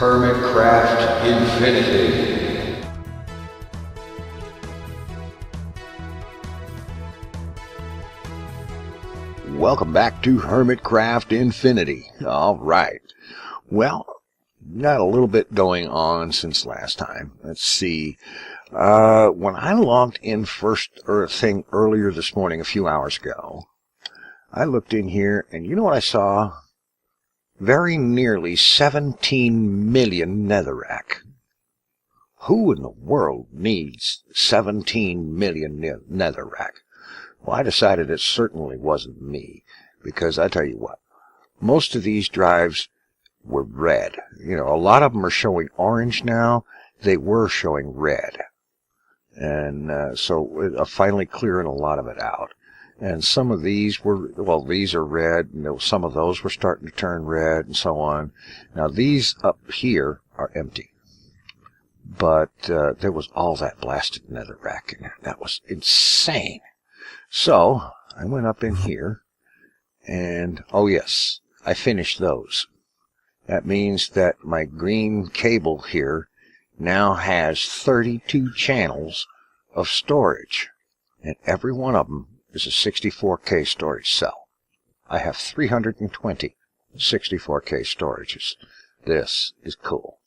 Hermitcraft Infinity. Welcome back to Hermitcraft Infinity. All right. Well, got a little bit going on since last time. Let's see. When I logged in thing earlier this morning, a few hours ago, I looked in here, and you know what I saw? Very nearly 17 million netherrack. Who in the world needs 17 million netherrack? Well, I decided it certainly wasn't me, because I tell you what, most of these drives were red. You know, a lot of them are showing orange now. They were showing red. And so finally clearing a lot of it out. And some of these were, well, these are red, and some of those were starting to turn red, and so on. Now, these up here are empty. But there was all that blasted netherrack in there. That was insane. So, I went up in here, and, oh yes, I finished those. That means that my green cable here now has 32 channels of storage, and every one of them is a 64K storage cell. I have 320 64K storages. This is cool.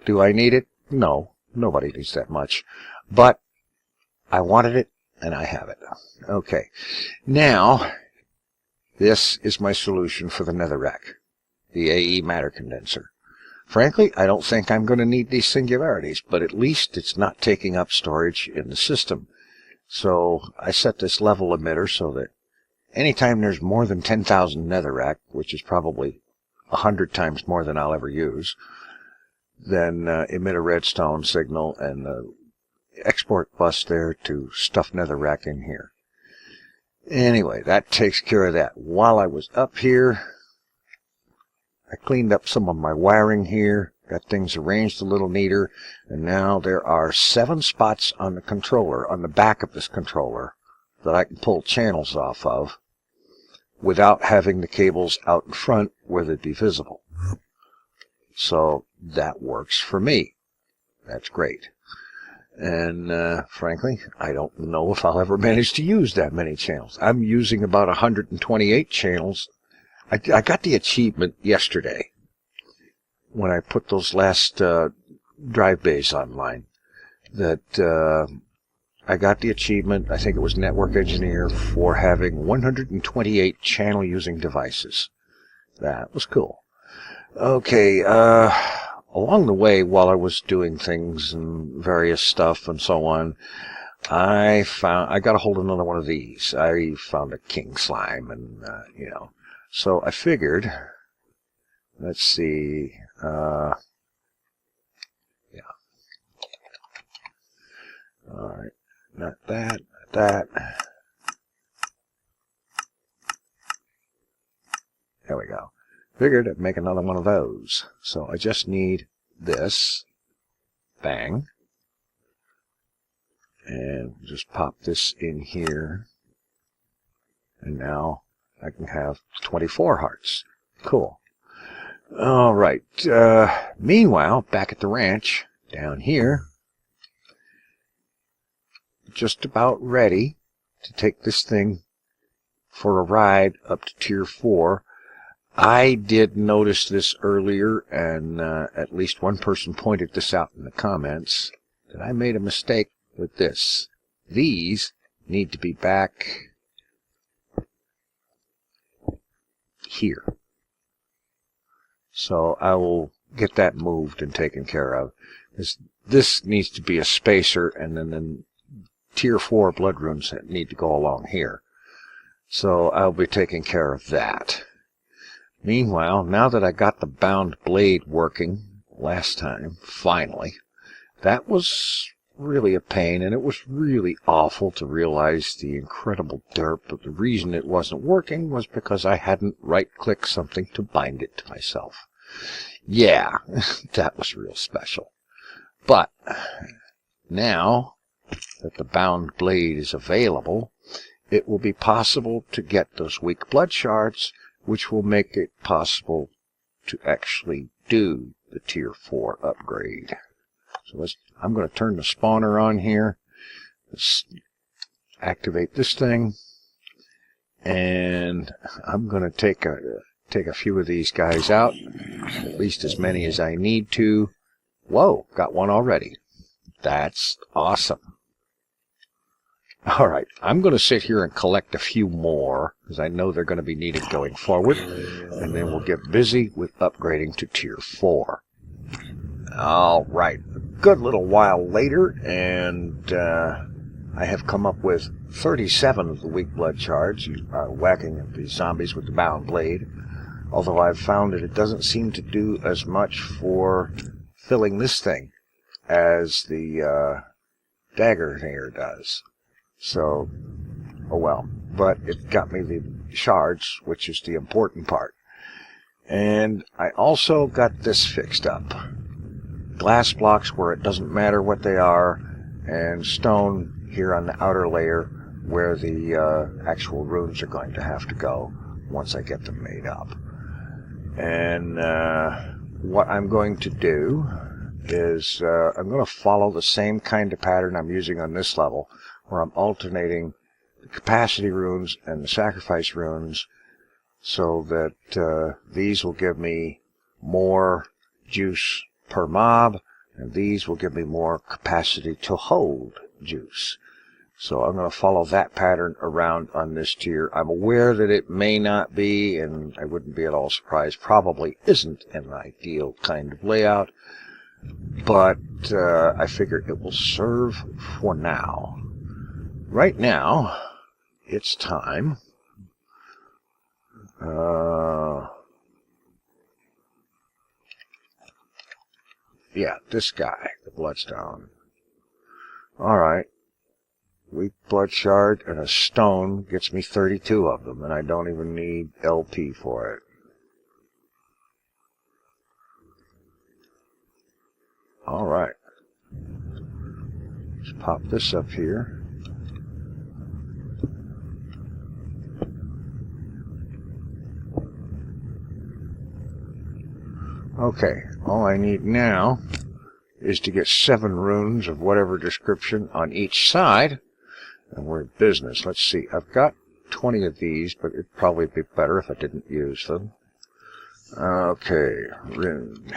Do I need it? No, nobody needs that much. But I wanted it, and I have it. Okay, now this is my solution for the netherrack, the AE matter condenser. Frankly, I don't think I'm going to need these singularities, but at least it's not taking up storage in the system. So I set this level emitter so that anytime there's more than 10,000 netherrack, which is probably 100 times more than I'll ever use, then emit a redstone signal and the export bus there to stuff netherrack in here. Anyway, that takes care of that. While I was up here, I cleaned up some of my wiring here, got things arranged a little neater, and now there are 7 spots on the controller, on the back of this controller, that I can pull channels off of without having the cables out in front where they'd be visible. So that works for me. That's great. And frankly, I don't know if I'll ever manage to use that many channels. I'm using about 128 channels. I got the achievement yesterday when I put those last drive bays online. That I got the achievement, I think it was Network Engineer, for having 128 channel using devices. That was cool. Okay, along the way, while I was doing things and various stuff and so on, I got a hold of another one of these. I found a king slime, and you know, so I figured, let's see, yeah, all right, not that, not that. There we go. Figured I'd make another one of those. So I just need this. Bang. And just pop this in here. And now I can have 24 hearts. Cool. All right. Meanwhile, back at the ranch, down here, just about ready to take this thing for a ride up to Tier 4. I did notice this earlier, and at least one person pointed this out in the comments, that I made a mistake with this. These need to be back here. So I will get that moved and taken care of. This needs to be a spacer, and then the Tier 4 blood runes need to go along here. So I'll be taking care of that. Meanwhile, now that I got the bound blade working last time, finally, that was really a pain, and it was really awful to realize the incredible derp, but the reason it wasn't working was because I hadn't right-clicked something to bind it to myself. Yeah, that was real special. But now that the bound blade is available, it will be possible to get those weak blood shards, which will make it possible to actually do the Tier 4 upgrade. So I'm going to turn the spawner on here. Let's activate this thing. And I'm going to take a few of these guys out. At least as many as I need to. Whoa, got one already. That's awesome. Alright, I'm going to sit here and collect a few more, because I know they're going to be needed going forward, and then we'll get busy with upgrading to Tier 4. Alright, a good little while later, and I have come up with 37 of the weak blood shards, whacking at these zombies with the bound blade, although I've found that it doesn't seem to do as much for filling this thing as the dagger here does. So, oh well. But it got me the shards, which is the important part. And I also got this fixed up. Glass blocks where it doesn't matter what they are, and stone here on the outer layer where the actual runes are going to have to go once I get them made up. And what I'm going to do is I'm going to follow the same kind of pattern I'm using on this level, where I'm alternating the capacity runes and the sacrifice runes so that these will give me more juice per mob, and these will give me more capacity to hold juice. So I'm going to follow that pattern around on this tier. I'm aware that it may not be, and I wouldn't be at all surprised, probably isn't an ideal kind of layout, but I figure it will serve for now. Right now, it's time. Yeah, this guy, the bloodstone. Alright. Weak blood shard and a stone gets me 32 of them, and I don't even need LP for it. Alright. Let's pop this up here. Okay, all I need now is to get 7 runes of whatever description on each side, and we're in business. Let's see, I've got 20 of these, but it'd probably be better if I didn't use them. Okay, rune.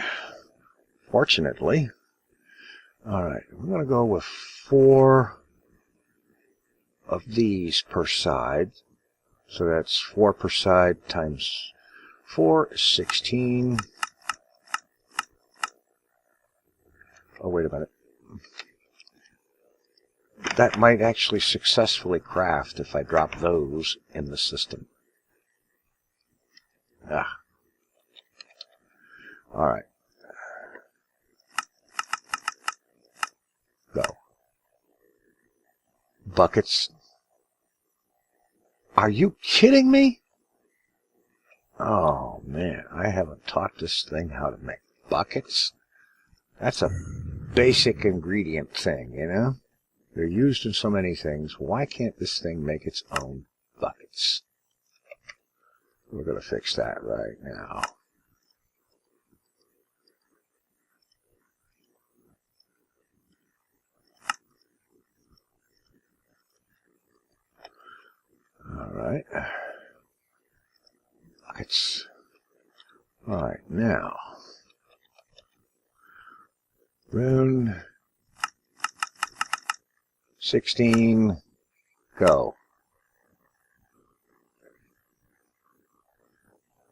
Fortunately, alright, we're going to go with 4 of these per side. So that's 4 per side times 4 is 16. Oh, wait a minute. That might actually successfully craft if I drop those in the system. Ah. Alright. Go. Buckets. Are you kidding me? Oh, man. I haven't taught this thing how to make buckets. That's a basic ingredient thing, you know? They're used in so many things. Why can't this thing make its own buckets? We're going to fix that right now. Alright. Buckets. Alright, now. Rune 16, go.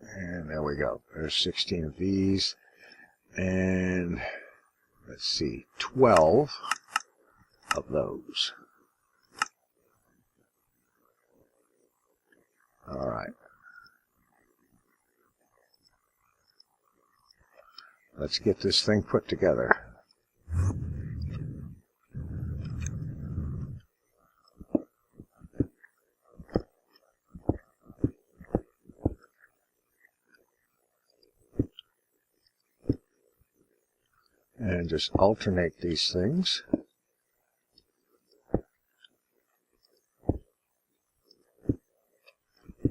And there we go. There's 16 of these. And let's see, 12 of those. All right. Let's get this thing put together. And just alternate these things.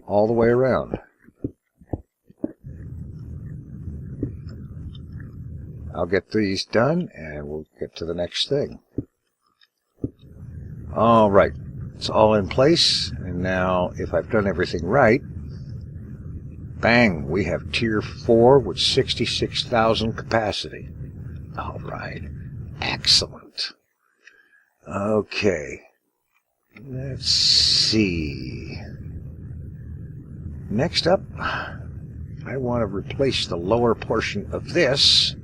All the way around. I'll get these done and we'll get to the next thing. All right, it's all in place, and now if I've done everything right, bang, we have tier 4 with 66,000 capacity. All right, excellent. Okay, let's see. Next up, I want to replace the lower portion of this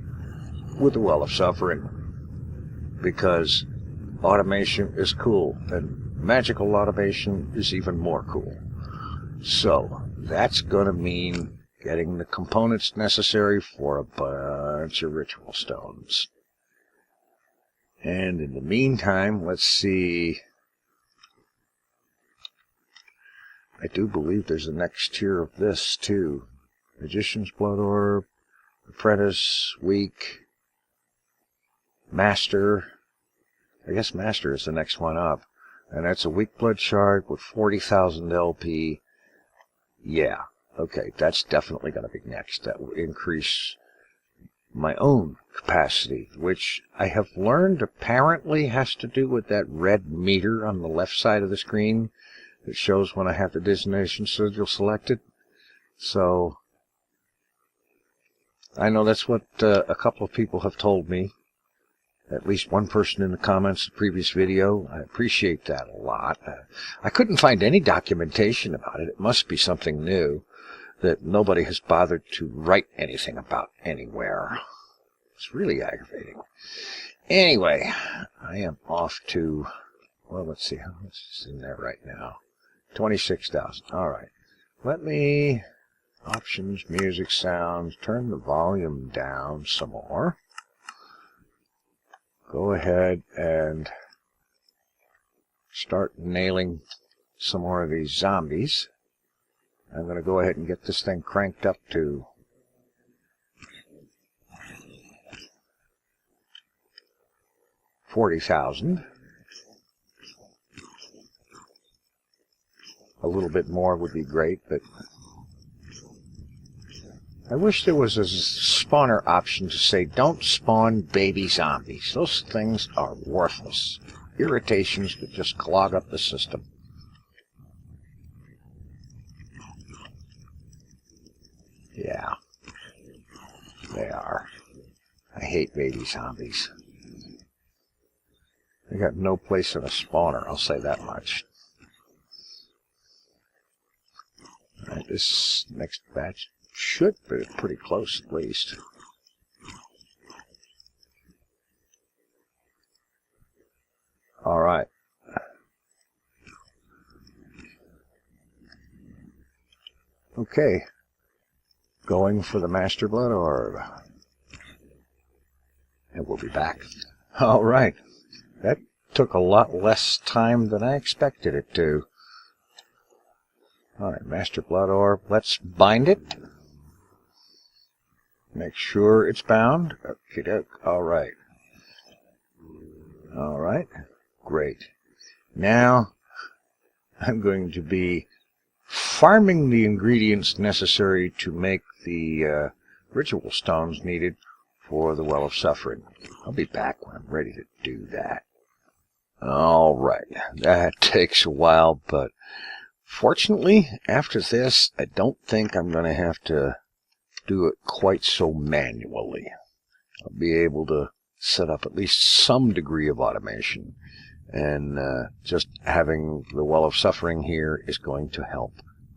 with the Well of Suffering, because automation is cool, and magical automation is even more cool. So that's going to mean getting the components necessary for a bunch of ritual stones. And in the meantime, let's see. I do believe there's a next tier of this too. Magician's Blood Orb, Apprentice, Weak, Master. I guess Master is the next one up. And that's a weak blood shard with 40,000 LP. Yeah, okay, that's definitely going to be next. That will increase my own capacity, which I have learned apparently has to do with that red meter on the left side of the screen that shows when I have the destination sigil selected. So I know that's what a couple of people have told me. At least one person in the comments of the previous video. I appreciate that a lot. I couldn't find any documentation about it. It must be something new that nobody has bothered to write anything about anywhere. It's really aggravating. Anyway, I am off to, well, let's see how much is in there right now. 26,000. All right. Let me, options, music, sounds, turn the volume down some more. Go ahead and start nailing some more of these zombies. I'm going to go ahead and get this thing cranked up to 40,000. A little bit more would be great, but I wish there was a spawner option to say, don't spawn baby zombies. Those things are worthless. Irritations that just clog up the system. Yeah, they are. I hate baby zombies. They got no place in a spawner, I'll say that much. Alright, this next batch should be pretty close at least. Alright. Okay. Going for the Master Blood Orb. And we'll be back. Alright. That took a lot less time than I expected it to. Alright, Master Blood Orb. Let's bind it. Make sure it's bound. Okey-doke. Alright. Alright. Great. Now, I'm going to be farming the ingredients necessary to make the ritual stones needed for the Well of Suffering. I'll be back when I'm ready to do that. Alright. That takes a while, but fortunately, after this, I don't think I'm going to have to do it quite so manually. I'll be able to set up at least some degree of automation, and just having the Well of Suffering here is going to help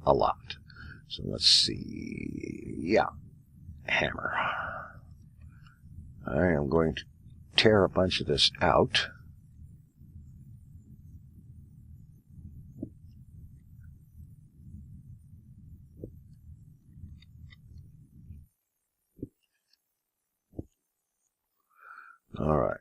a lot. So let's see. Yeah, hammer. I am going to tear a bunch of this out. All right.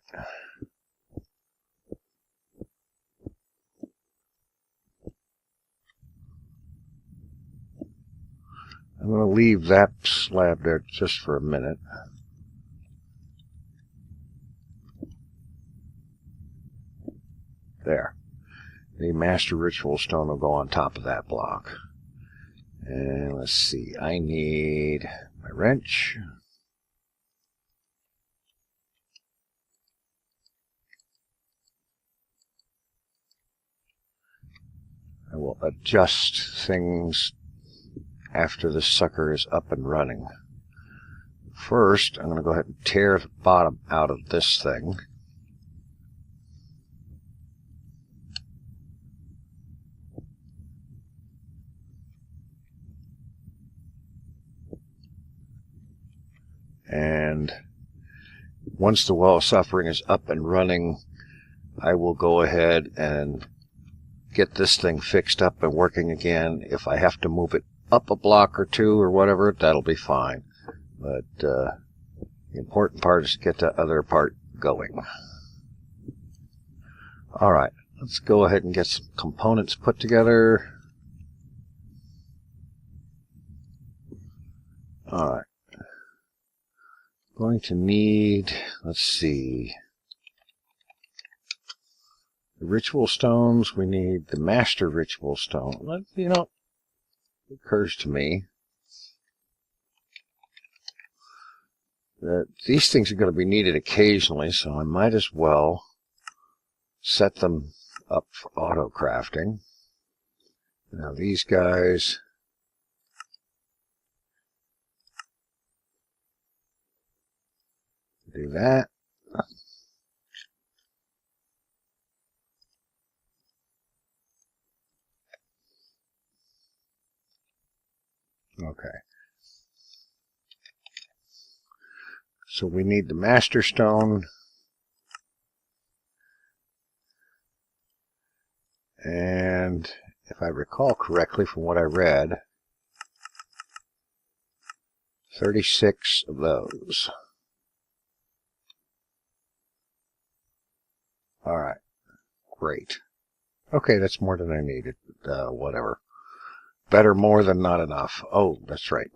I'm going to leave that slab there just for a minute. There. The Master Ritual Stone will go on top of that block. And let's see. I need my wrench. will adjust things after this sucker is up and running. First, I'm going to go ahead and tear the bottom out of this thing. And once the well of suffering is up and running, I will go ahead and get this thing fixed up and working again. If I have to move it up a block or two or whatever, that'll be fine. But the important part is to get the other part going. Alright, let's go ahead and get some components put together. Alright. Going to need, let's see, the ritual stones. We need the master ritual stone. You know, it occurs to me that these things are going to be needed occasionally, so I might as well set them up for auto crafting. Now these guys, do that. Okay. So we need the master stone. And if I recall correctly from what I read, 36 of those. Alright, great. Okay, that's more than I needed. Whatever. Better more than not enough. Oh, that's right.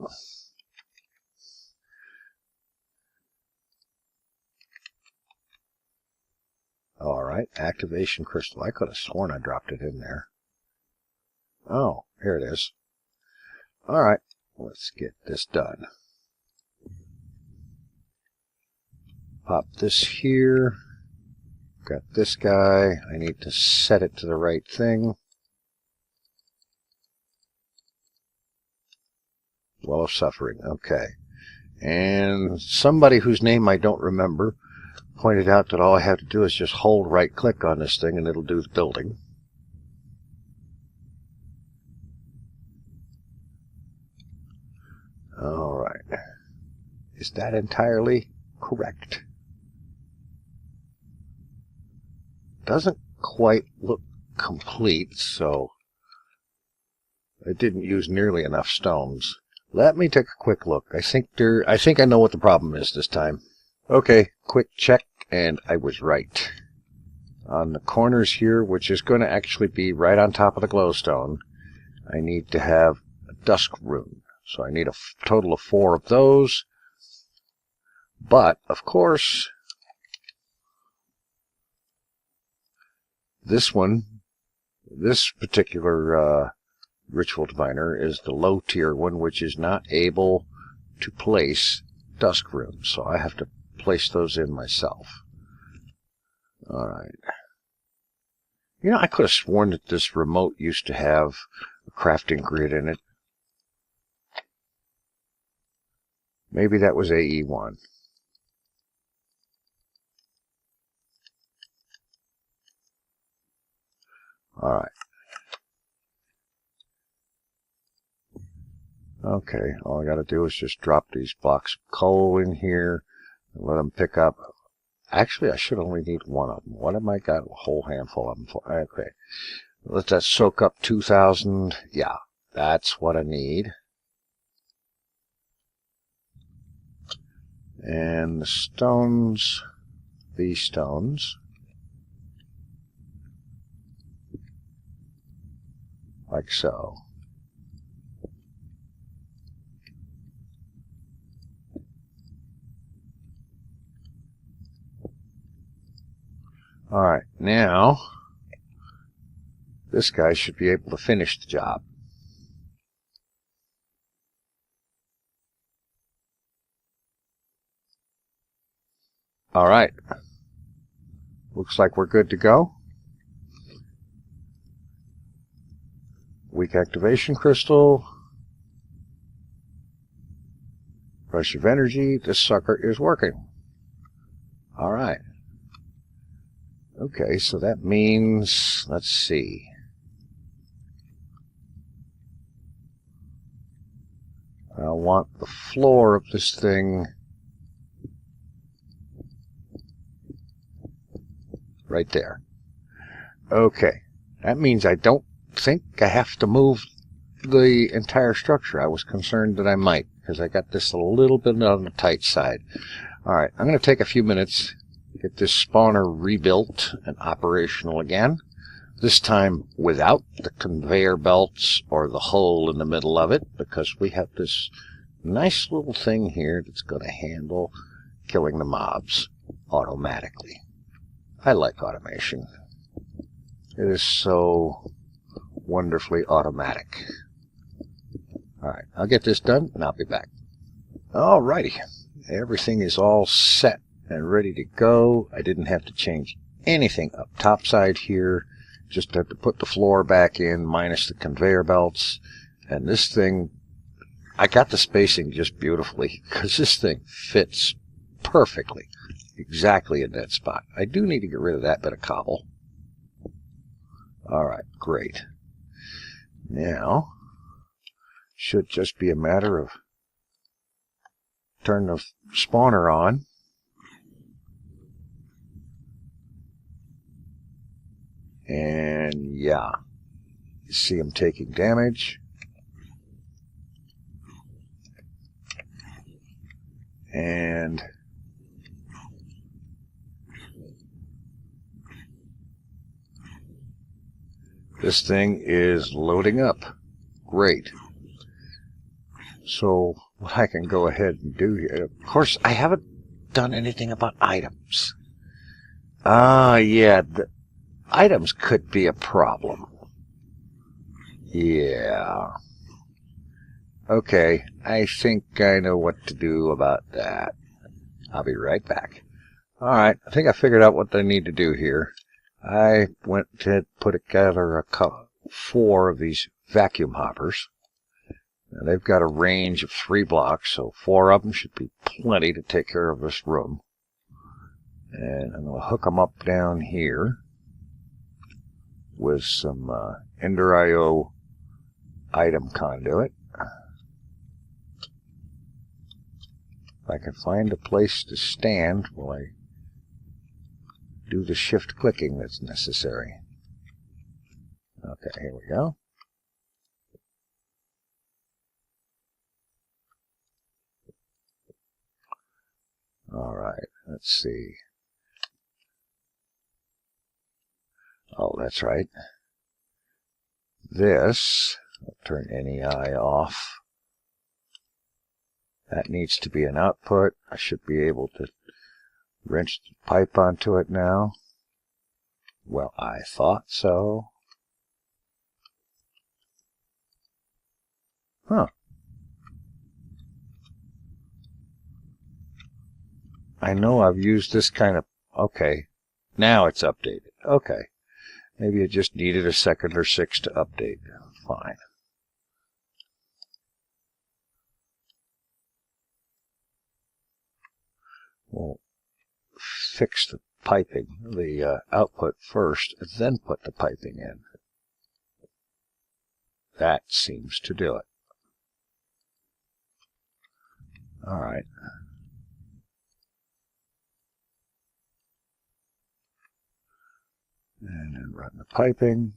Alright, activation crystal. I could have sworn I dropped it in there. Oh, here it is. Alright, let's get this done. Pop this here. Got this guy. I need to set it to the right thing. Well of suffering. Okay. And somebody whose name I don't remember pointed out that all I have to do is just hold right click on this thing and it'll do the building. Alright. Is that entirely correct? Doesn't quite look complete, so I didn't use nearly enough stones. Let me take a quick look. I think I know what the problem is this time. Okay, quick check, and I was right. On the corners here, which is going to actually be right on top of the glowstone, I need to have a dusk rune. So I need a total of 4 of those. But, of course, this particular ritual diviner is the low tier one, which is not able to place dusk runes. So I have to place those in myself. Alright. You know, I could have sworn that this remote used to have a crafting grid in it. Maybe that was AE1. Alright. Okay, all I gotta do is just drop these blocks of coal in here and let them pick up. Actually, I should only need 1 of them. What am I got? A whole handful of them for? Okay. Let that soak up 2,000. Yeah, that's what I need. And the stones, these stones, like so. Alright, now this guy should be able to finish the job. Alright, looks like we're good to go. Weak activation crystal. Rush of energy. This sucker is working. Alright. Okay, so that means, let's see. I want the floor of this thing right there. Okay, that means I don't think I have to move the entire structure. I was concerned that I might, because I got this a little bit on the tight side. Alright, I'm going to take a few minutes, get this spawner rebuilt and operational again. This time without the conveyor belts or the hole in the middle of it, because we have this nice little thing here that's going to handle killing the mobs automatically. I like automation. It is so wonderfully automatic. Alright, I'll get this done and I'll be back. Alrighty, everything is all set and ready to go. I didn't have to change anything up topside here. Just have to put the floor back in, minus the conveyor belts. And this thing, I got the spacing just beautifully, because this thing fits perfectly, exactly in that spot. I do need to get rid of that bit of cobble. Alright, great. Now, should just be a matter of turn the spawner on. And yeah, you see him taking damage. And this thing is loading up. Great. So what I can go ahead and do here, of course, I haven't done anything about items. Yeah, the items could be a problem. Yeah. Okay, I think I know what to do about that. I'll be right back. Alright, I think I figured out what I need to do here. I went to put together 4 of these vacuum hoppers. Now, they've got a range of 3 blocks, so 4 of them should be plenty to take care of this room. And I'm going to hook them up down here with some Ender IO item conduit. If I can find a place to stand while I do the shift clicking that's necessary. Okay, here we go. Alright, let's see. Oh, that's right. This, I'll turn NEI off. That needs to be an output. I should be able to wrench the pipe onto it now. Well, I thought so. Huh. I know I've used this kind of... Okay. Now it's updated. Okay. Maybe it just needed a second or 6 to update. Fine. We'll fix the piping, the output first, and then put the piping in. That seems to do it. Alright. And then run the piping.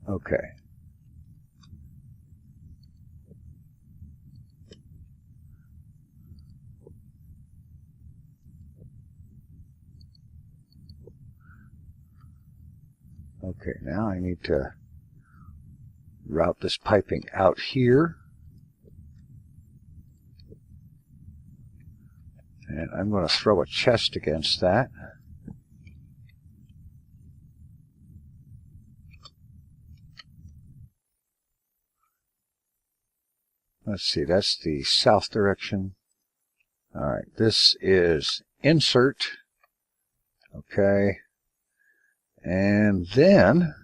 Okay. Okay, now I need to route this piping out here. And I'm going to throw a chest against that. Let's see, that's the south direction. Alright, this is insert. Okay. And then,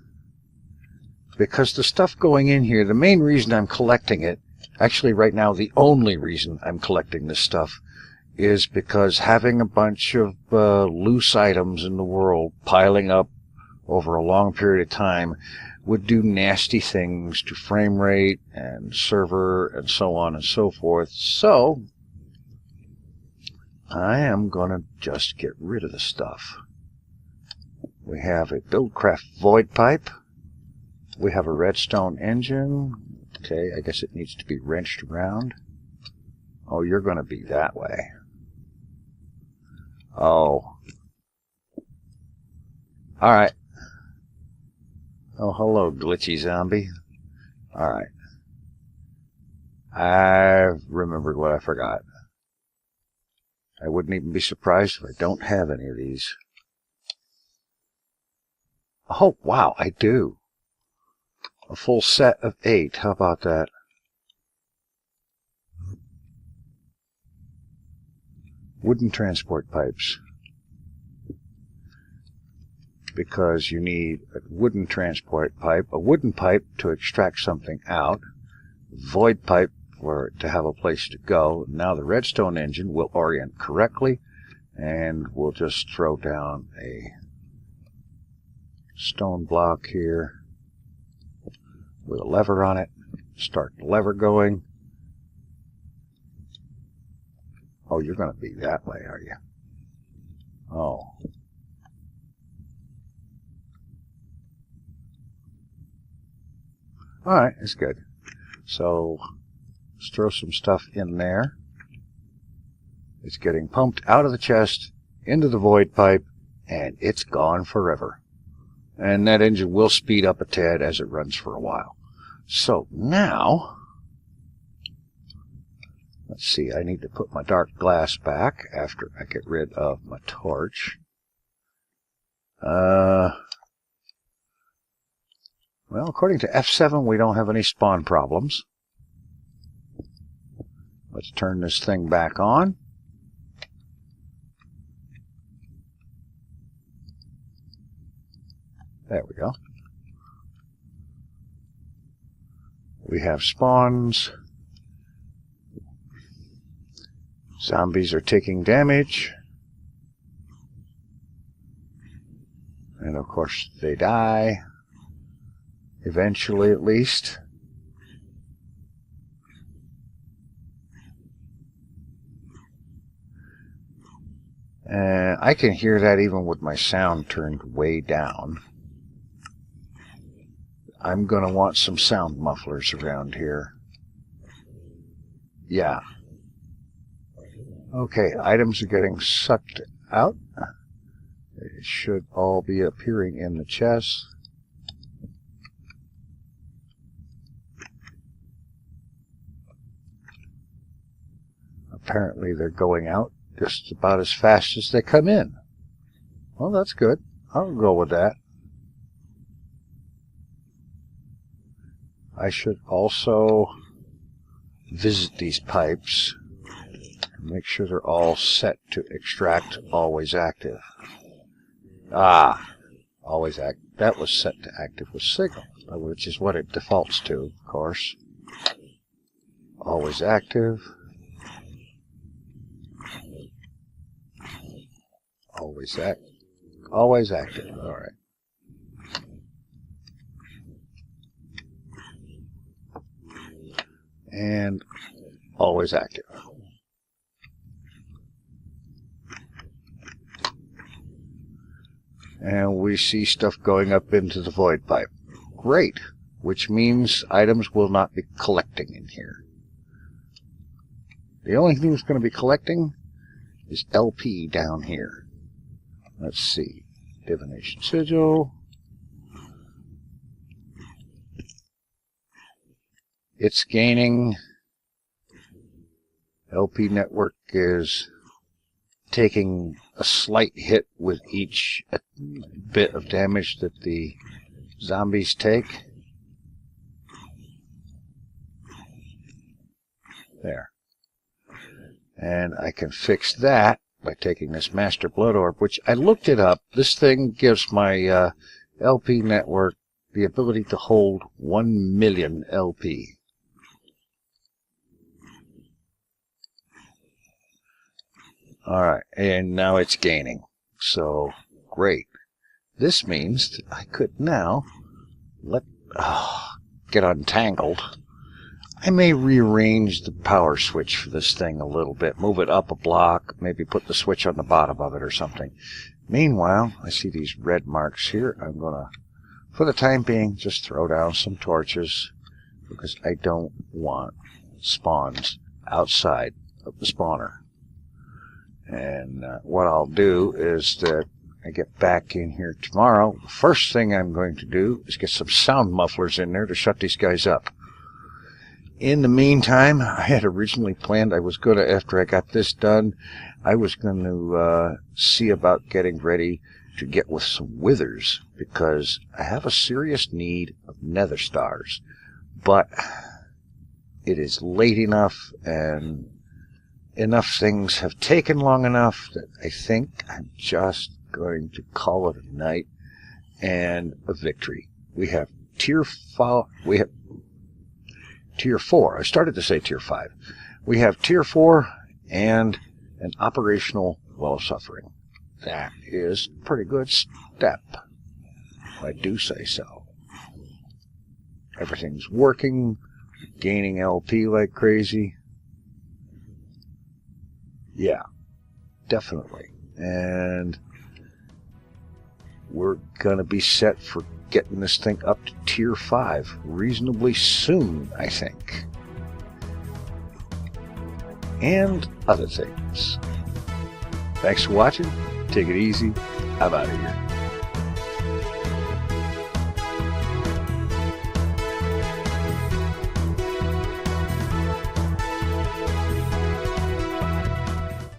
because the stuff going in here, the main reason I'm collecting it, actually right now the only reason I'm collecting this stuff, is because having a bunch of loose items in the world piling up over a long period of time would do nasty things to frame rate and server and so on and so forth. So I am going to just get rid of the stuff. We have a Buildcraft void pipe. We have a redstone engine. Okay, I guess it needs to be wrenched around. Oh, you're going to be that way. Oh. Alright. Oh, hello, glitchy zombie. Alright. I've remembered what I forgot. I wouldn't even be surprised if I don't have any of these. Oh, wow, I do. A full set of 8. How about that? Wooden transport pipes. Because you need a wooden transport pipe, a wooden pipe to extract something out, void pipe for it to have a place to go. Now the redstone engine will orient correctly, and we'll just throw down a stone block here with a lever on it. Start the lever going. Oh, you're going to be that way, are you? Oh. Alright, that's good. So, let's throw some stuff in there. It's getting pumped out of the chest, into the void pipe, and it's gone forever. And that engine will speed up a tad as it runs for a while. So now, let's see, I need to put my dark glass back after I get rid of my torch. Well, according to F7, we don't have any spawn problems. Let's turn this thing back on. There we go. We have spawns. Zombies are taking damage. And of course they die. Eventually, at least. I can hear that even with my sound turned way down. I'm going to want some sound mufflers around here. Yeah. Okay, items are getting sucked out. They should all be appearing in the chest. Apparently they're going out just about as fast as they come in. Well, that's good. I'll go with that. I should also visit these pipes and make sure they're all set to extract always active. Ah, always active. That was set to active with signal, which is what it defaults to, of course. Always active. Always active. Always active. All right. And always active. And we see stuff going up into the void pipe. Great. Which means items will not be collecting in here. The only thing that's going to be collecting is LP down here. Let's see. Divination Sigil. It's gaining. LP network is taking a slight hit with each bit of damage that the zombies take. There. And I can fix that by taking this master blood orb, which I looked it up. This thing gives my LP network the ability to hold 1 million LP. Alright, and now it's gaining. So, great. This means that I could now get untangled. I may rearrange the power switch for this thing a little bit. Move it up a block. Maybe put the switch on the bottom of it or something. Meanwhile, I see these red marks here. I'm going to, for the time being, just throw down some torches because I don't want spawns outside of the spawner. And what I'll do is that I get back in here tomorrow. The first thing I'm going to do is get some sound mufflers in there to shut these guys up. In the meantime, I had originally planned I was going to, after I got this done, I was going to see about getting ready to get with some withers, because I have a serious need of nether stars. But it is late enough and enough things have taken long enough that I think I'm just going to call it a night and a victory. We have tier 4. I started to say tier 5. We have tier 4 and an operational well of suffering. That is a pretty good step, if I do say so. Everything's working, gaining LP like crazy. Yeah, definitely. And we're going to be set for getting this thing up to tier 5 reasonably soon, I think. And other things. Thanks for watching. Take it easy. I'm out of here.